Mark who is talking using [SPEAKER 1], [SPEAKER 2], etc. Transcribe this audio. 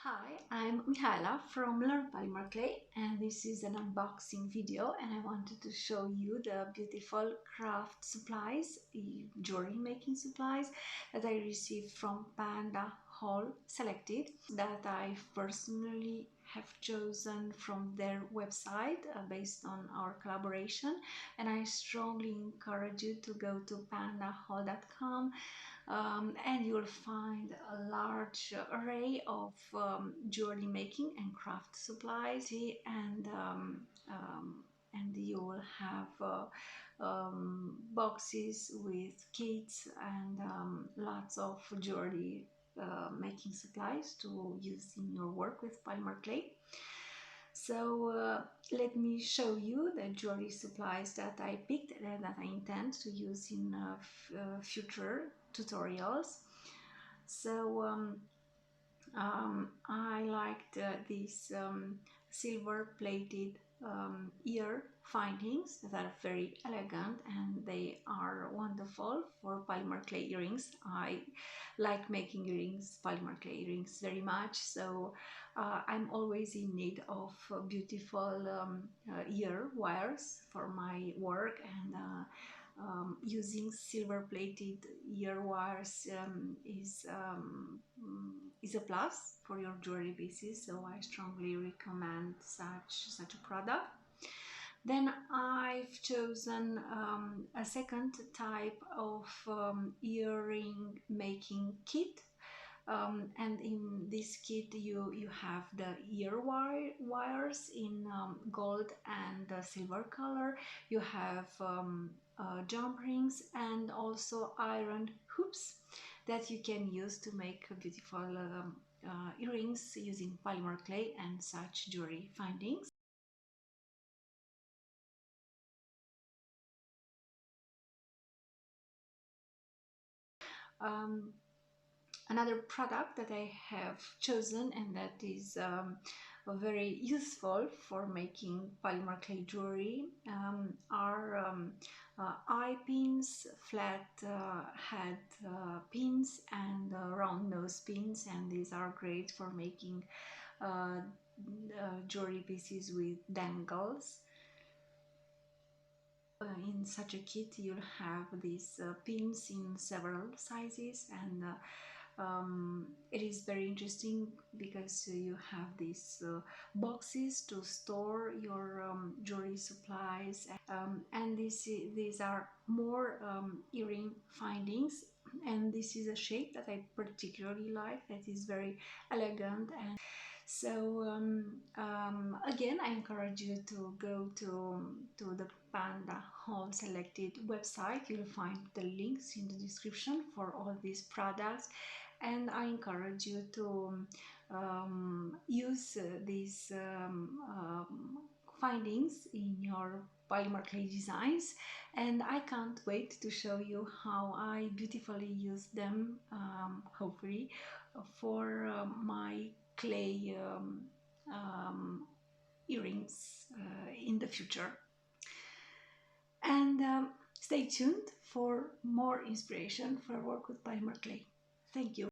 [SPEAKER 1] Hi, I'm Mihaela from Learn Polymer Clay, and this is an unboxing video, and I wanted to show you the beautiful craft supplies, jewelry making supplies that I received from PandaHall Selected, that I personally have chosen from their website based on our collaboration, and I strongly encourage you to go to pandahall.com. And you'll find a large array of jewelry making and craft supplies, and you will have boxes with kits and lots of jewelry making supplies to use in your work with polymer clay. So let me show you the jewelry supplies that I picked and that I intend to use in future tutorials. So I liked these silver plated ear findings that are very elegant, and they are wonderful for polymer clay earrings. I like making earrings, polymer clay earrings, very much, so I'm always in need of beautiful ear wires for my work, and using silver plated ear wires is a plus for your jewelry pieces, so I strongly recommend such a product. Then I've chosen a second type of earring making kit, and in this kit you have the ear wires in gold and silver color. You have jump rings and also iron hoops that you can use to make beautiful earrings using polymer clay and such jewelry findings. Another product that I have chosen and that is very useful for making polymer clay jewelry are eye pins, flat head pins, and round nose pins, and these are great for making jewelry pieces with dangles. In such a kit you'll have these pins in several sizes, and it is very interesting because you have these boxes to store your jewelry supplies, and these are more earring findings, and this is a shape that I particularly like, that is very elegant. And so again, I encourage you to go to the PandaHall Selected website. You'll find the links in the description for all these products, and I encourage you to use these findings in your polymer clay designs, and I can't wait to show you how I beautifully use them, hopefully, for my clay earrings in the future. And stay tuned for more inspiration for work with polymer clay. Thank you.